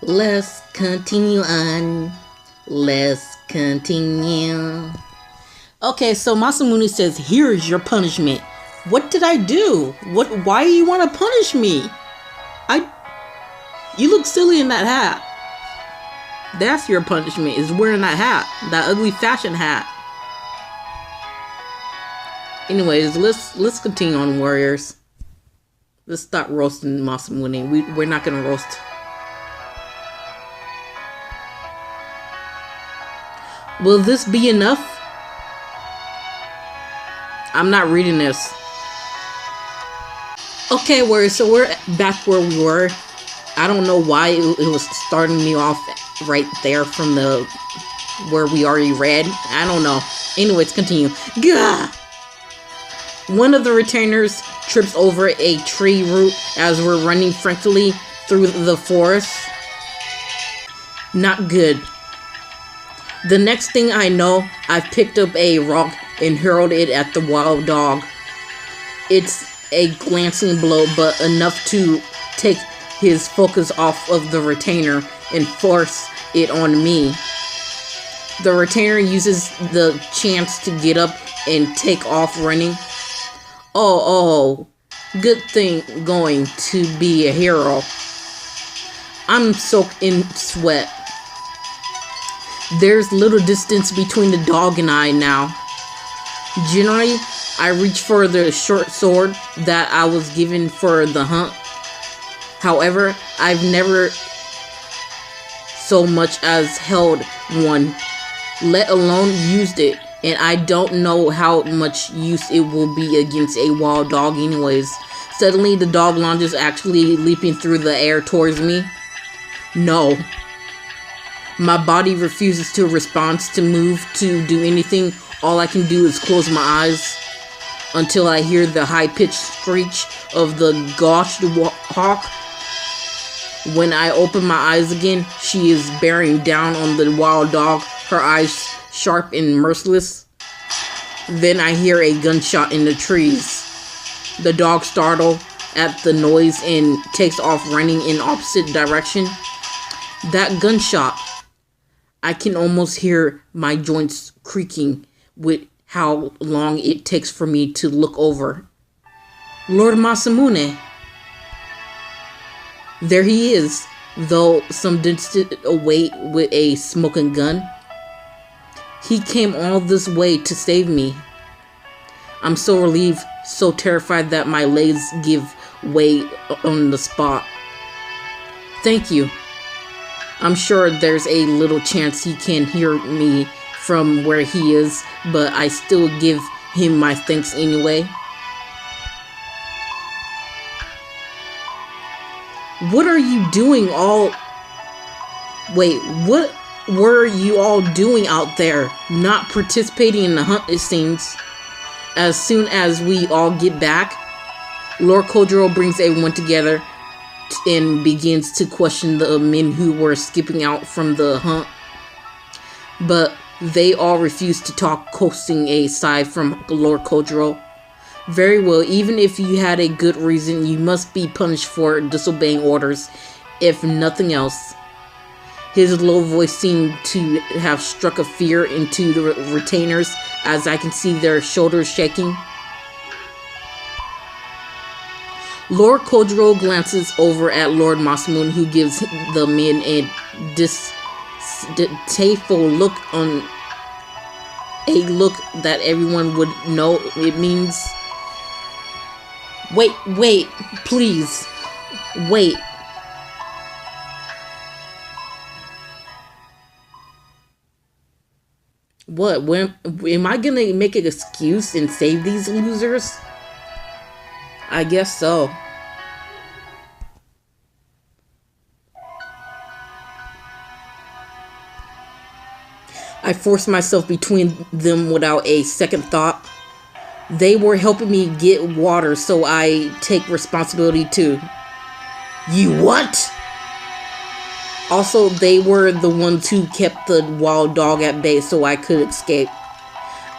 Let's continue on. Let's continue. Okay, so Masamune says, here's your punishment. What did I do? Why do you want to punish me? You look silly in that hat. That's your punishment, is wearing that hat. That ugly fashion hat. Anyways, let's continue on, warriors. Let's stop roasting Masamune. We're not gonna roast. Will this be enough? I'm not reading this. Okay, warriors, so we're back where we were. I don't know why it was starting me off right there from the where we already read. I don't know. Anyways, continue. Gah! One of the retainers trips over a tree root as we're running frantically through the forest. Not good. The next thing I know, I've picked up a rock and hurled it at the wild dog. It's a glancing blow, but enough to take his focus off of the retainer and force it on me. The retainer uses the chance to get up and take off running. Oh, good thing going to be a hero. I'm soaked in sweat. There's little distance between the dog and I now. Generally, I reach for the short sword that I was given for the hunt. However, I've never so much as held one, let alone used it, and I don't know how much use it will be against a wild dog anyways. Suddenly, the dog lunges, actually leaping through the air towards me. No. My body refuses to respond, to move, to do anything. All I can do is close my eyes until I hear the high-pitched screech of the gauched hawk. When I open my eyes again, she is bearing down on the wild dog, her eyes sharp and merciless. Then I hear a gunshot in the trees. The dog startled at the noise and takes off running in opposite direction. That gunshot, I can almost hear my joints creaking with how long it takes for me to look over. Lord Masamune. There he is, though some distance away with a smoking gun. He came all this way to save me. I'm so relieved, so terrified that my legs give way on the spot. Thank you. I'm sure there's a little chance he can hear me from where he is, but I still give him my thanks anyway. What are you doing what were you all doing out there? Not participating in the hunt, it seems. As soon as we all get back, Lord Kojiro brings everyone together and begins to question the men who were skipping out from the hunt. But they all refuse to talk, coasting aside from Lord Kojiro. Very well, even if you had a good reason, you must be punished for disobeying orders, if nothing else. His low voice seemed to have struck a fear into the retainers, as I can see their shoulders shaking. Lord Kojiro glances over at Lord Masamune, who gives the men a distasteful look, on a look that everyone would know it means. Wait, please. Wait. What? When am I gonna make an excuse and save these losers? I guess so. I forced myself between them without a second thought. They were helping me get water, so I take responsibility too. You what? Also, they were the ones who kept the wild dog at bay so I could escape.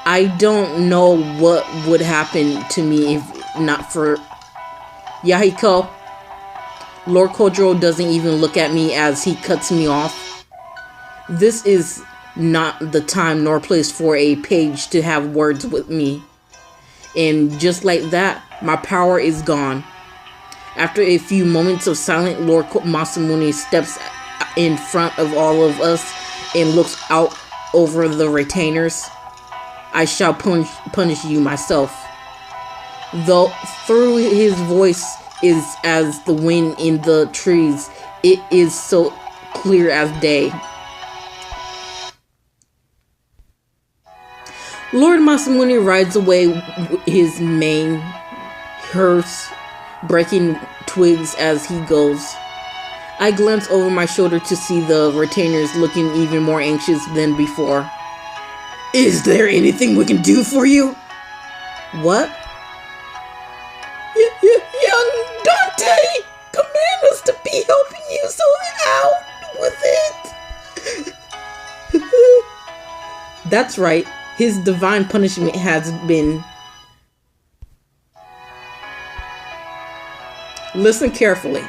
I don't know what would happen to me if not for Yahiko. Lord Kojiro doesn't even look at me as he cuts me off. This is not the time nor place for a page to have words with me. And just like that, my power is gone. After a few moments of silence, Lord Masamune steps in front of all of us and looks out over the retainers. I shall punish you myself. Though through his voice is as the wind in the trees, it is so clear as day. Lord Masamune rides away his main hearse, breaking twigs as he goes. I glance over my shoulder to see the retainers looking even more anxious than before. Is there anything we can do for you? What? Young Dante command us to be helping you, so out with it. That's right. His divine punishment has been. Listen carefully.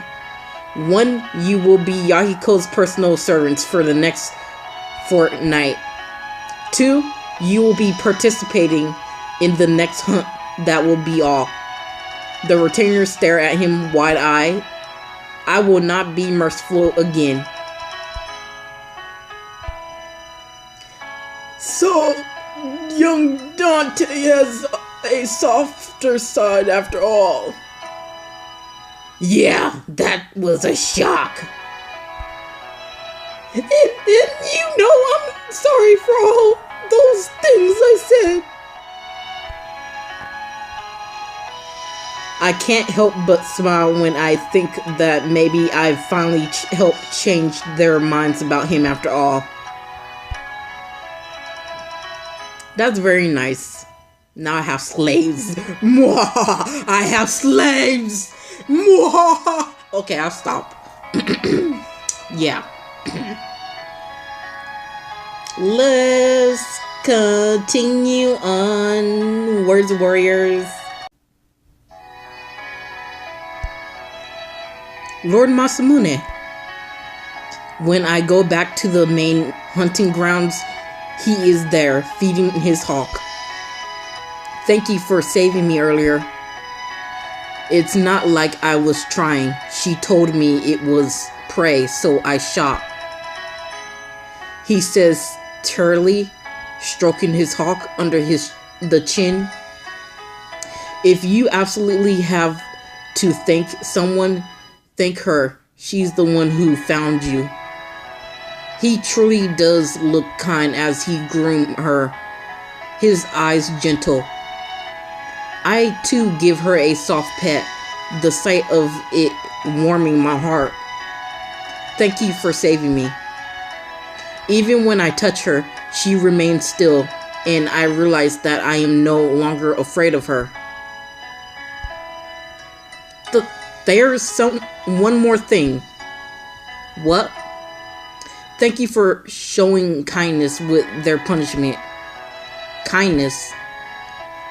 1, you will be Yahiko's personal servants for the next fortnight. 2, you will be participating in the next hunt. That will be all. The retainers stare at him wide-eyed. I will not be merciful again. So, young Dante has a softer side after all. Yeah, that was a shock. And you know I'm sorry for all those things I said. I can't help but smile when I think that maybe I've finally helped change their minds about him after all. That's very nice. Now I have slaves. Mwah! I have slaves! Mwah! Okay, I'll stop. Yeah. Let's continue on. Words Warriors. Lord Masamune. When I go back to the main hunting grounds, he is there, feeding his hawk. Thank you for saving me earlier. It's not like I was trying. She told me it was prey, so I shot. He says tearily, stroking his hawk under the chin. If you absolutely have to thank someone, thank her. She's the one who found you. He truly does look kind as he groomed her, his eyes gentle. I too give her a soft pet, the sight of it warming my heart. Thank you for saving me. Even when I touch her, she remains still, and I realize that I am no longer afraid of her. There's one more thing. What? Thank you for showing kindness with their punishment. Kindness.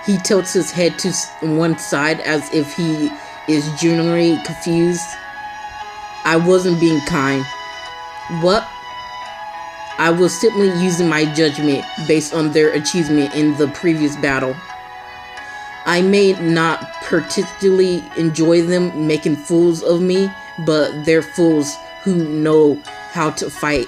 He tilts his head to one side as if he is genuinely confused. I wasn't being kind. What? I was simply using my judgment based on their achievement in the previous battle. I may not particularly enjoy them making fools of me, but they're fools who know how to fight.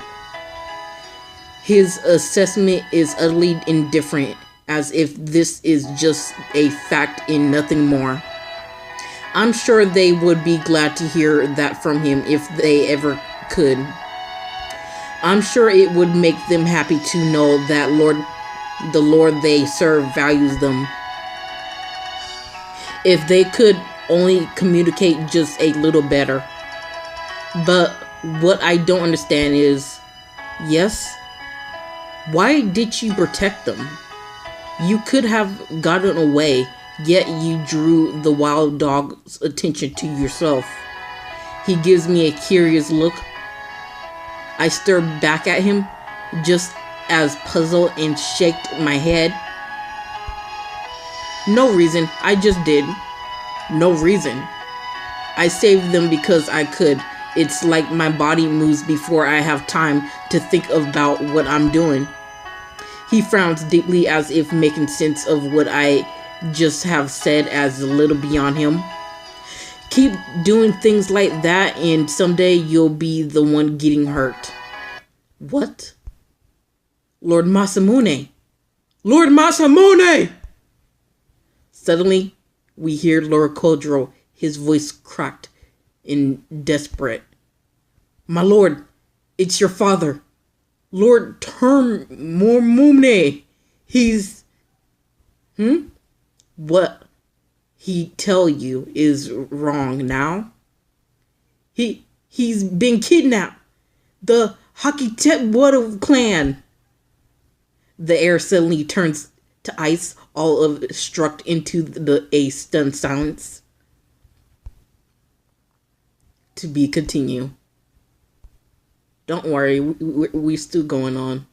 His assessment is utterly indifferent, as if this is just a fact and nothing more. I'm sure they would be glad to hear that from him if they ever could. I'm sure it would make them happy to know that the Lord they serve values them. If they could only communicate just a little better. But what I don't understand is, yes, why did you protect them? You could have gotten away, yet you drew the wild dog's attention to yourself. He gives me a curious look. I stare back at him, just as puzzled, and shake my head. No reason, I just did. No reason. I saved them because I could. It's like my body moves before I have time to think about what I'm doing. He frowns deeply as if making sense of what I just have said as a little beyond him. Keep doing things like that and someday you'll be the one getting hurt. What? Lord Masamune! Lord Masamune! Suddenly, we hear Lord Kodro, his voice cracked and desperate. My lord, it's your father. Lord Termomune. He's... What he tell you is wrong now? He's been kidnapped. The Hakitepwada clan. The air suddenly turns to ice, all of it struck into a stunned silence. To be continued. Don't worry, we're still going on.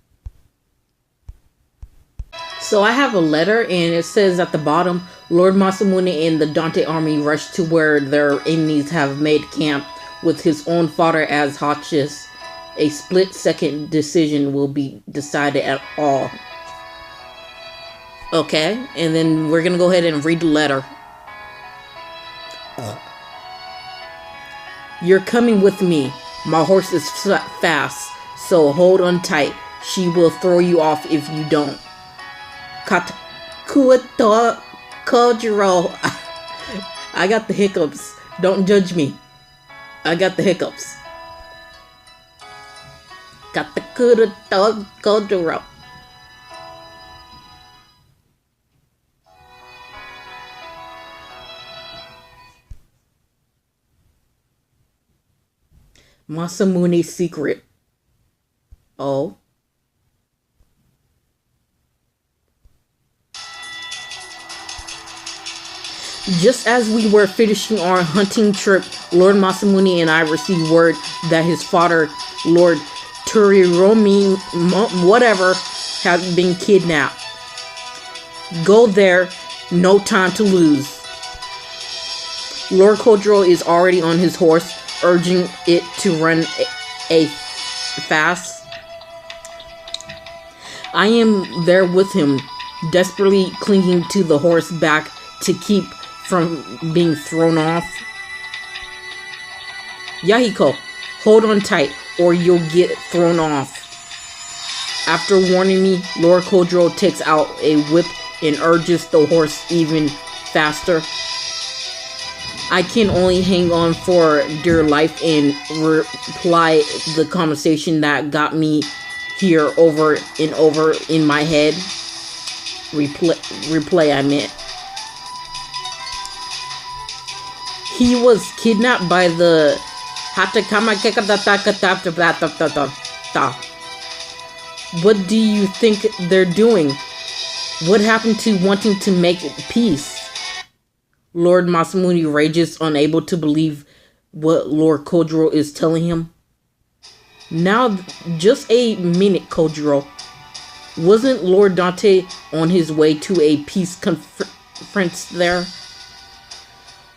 So I have a letter, and it says at the bottom, Lord Masamune and the Dante army rush to where their enemies have made camp with his own father as hostage. A split-second decision will be decided at all. Okay, and then we're going to go ahead and read the letter. You're coming with me. My horse is fast, so hold on tight. She will throw you off if you don't. Katakuato Kojiro. I got the hiccups. Don't judge me. I got the hiccups. Katakuato Kojiro. Masamune's secret. Oh. Just as we were finishing our hunting trip, Lord Masamune and I received word that his father, Lord Turiromi, whatever, had been kidnapped. Go there, no time to lose. Lord Kodro is already on his horse, urging it to run a fast. I am there with him, desperately clinging to the horse back to keep from being thrown off. Yahiko, hold on tight or you'll get thrown off. After warning me, Lord Kodro takes out a whip and urges the horse even faster. I can only hang on for dear life and reply the conversation that got me here over and over in my head. Replay I meant. He was kidnapped by the What do you think they're doing? What happened to wanting to make peace? Lord Masamune rages, unable to believe what Lord Kodro is telling him. Now, just a minute, Kodro. Wasn't Lord Dante on his way to a peace conference there?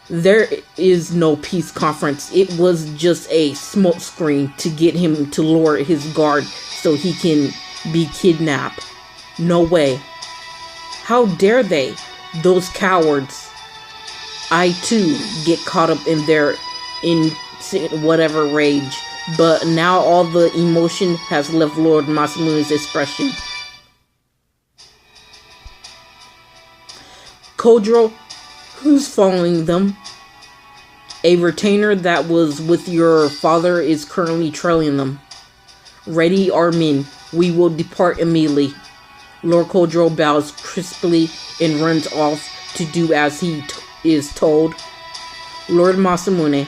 There is no peace conference. It was just a smokescreen to get him to lower his guard so he can be kidnapped. No way. How dare they, those cowards? I too get caught up in their whatever rage, but now all the emotion has left Lord Masamune's expression. Kodro, who's following them? A retainer that was with your father is currently trailing them. Ready our men, we will depart immediately. Lord Kodro bows crisply and runs off to do as he is told. Lord Masamune,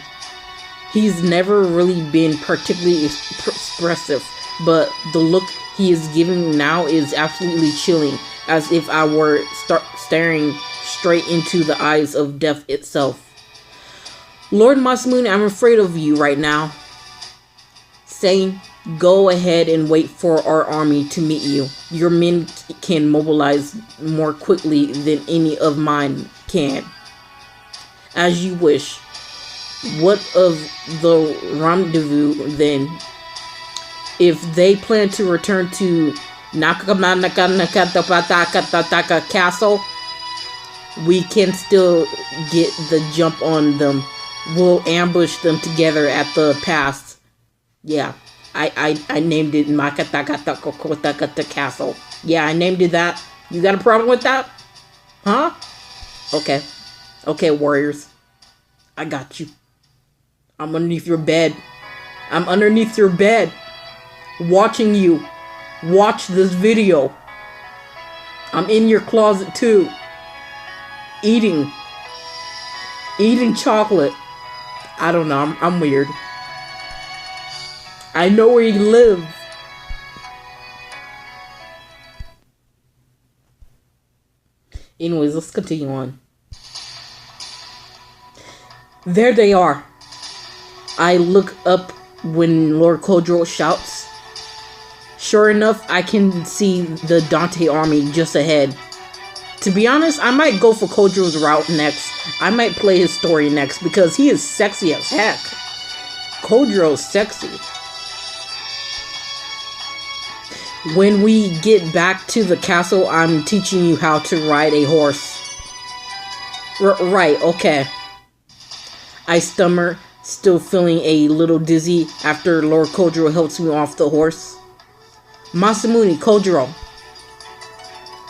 he's never really been particularly expressive, but the look he is giving now is absolutely chilling, as if I were staring straight into the eyes of death itself. Lord Masamune, I'm afraid of you right now. Saying, go ahead and wait for our army to meet you. Your men can mobilize more quickly than any of mine can. As you wish. What of the rendezvous then? If they plan to return to Nakamanaka Castle, we can still get the jump on them. We'll ambush them together at the pass. Yeah, I named it Makatakata Castle. Yeah, I named it that. You got a problem with that? Huh? Okay. Okay, warriors. I got you. I'm underneath your bed. I'm underneath your bed. Watching you. Watch this video. I'm in your closet too. Eating chocolate. I don't know. I'm weird. I know where you live. Anyways, let's continue on. There they are. I look up when Lord Kodro shouts. Sure enough, I can see the Dante army just ahead. To be honest, I might go for Kodro's route next. I might play his story next because he is sexy as heck. Kodro's sexy. When we get back to the castle, I'm teaching you how to ride a horse. Right, okay. I stammer, still feeling a little dizzy after Lord Kodro helps me off the horse. Masamune, Kodro.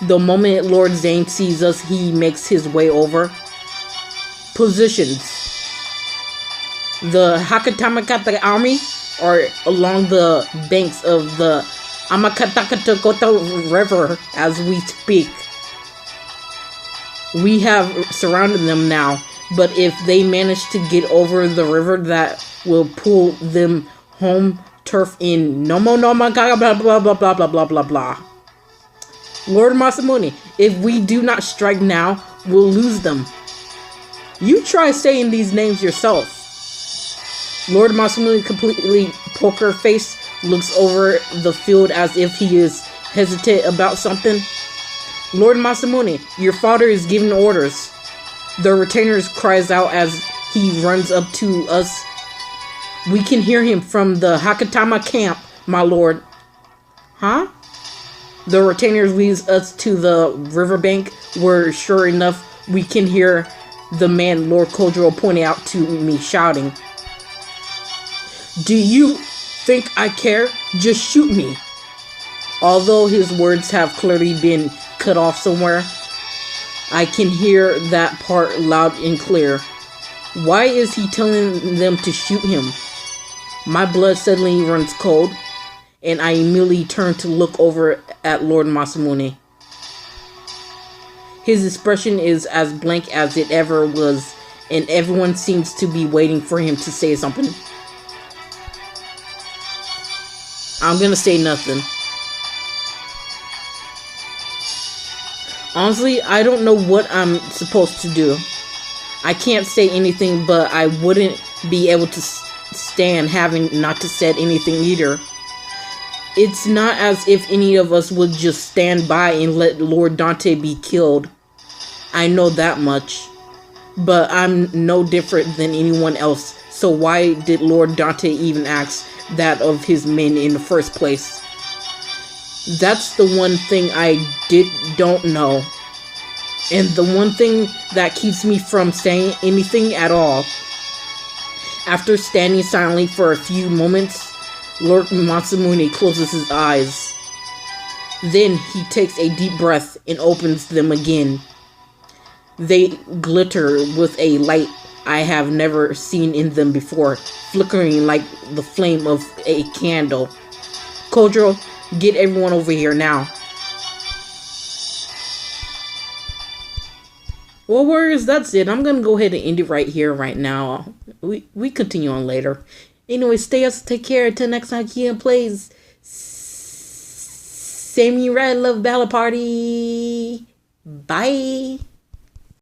The moment Lord Zane sees us, he makes his way over. Positions. The Hakatamakata army are along the banks of the Amakatakata River as we speak. We have surrounded them now, but if they manage to get over the river, that will pull them home turf in Nomo Noma blah blah blah blah blah blah blah blah. Lord Masamune, if we do not strike now, we'll lose them. You try saying these names yourself. Lord Masamune, completely poker face, looks over the field as if he is hesitant about something. Lord Masamune, your father is giving orders. The retainer cries out as he runs up to us. We can hear him from the Hakatama camp, my lord. Huh? The retainer leads us to the riverbank, where sure enough we can hear the man Lord Kodro pointed out to me shouting. Do you think I care? Just shoot me. Although his words have clearly been cut off somewhere, I can hear that part loud and clear. Why is he telling them to shoot him? My blood suddenly runs cold, and I immediately turn to look over at Lord Masamune. His expression is as blank as it ever was, and everyone seems to be waiting for him to say something. I'm gonna say nothing. Honestly, I don't know what I'm supposed to do. I can't say anything, but I wouldn't be able to stand having not to said anything either. It's not as if any of us would just stand by and let Lord Dante be killed. I know that much. But I'm no different than anyone else, so why did Lord Dante even ask that of his men in the first place? That's the one thing I don't know. And the one thing that keeps me from saying anything at all. After standing silently for a few moments, Lord Masamune closes his eyes. Then he takes a deep breath and opens them again. They glitter with a light I have never seen in them before, flickering like the flame of a candle. Kodro, get everyone over here now. Well, warriors, that's it. I'm gonna go ahead and end it right here, right now. We continue on later. Anyway, stay us, take care. Until next time, Kia plays Sammy Red Love Ballad Party. Bye.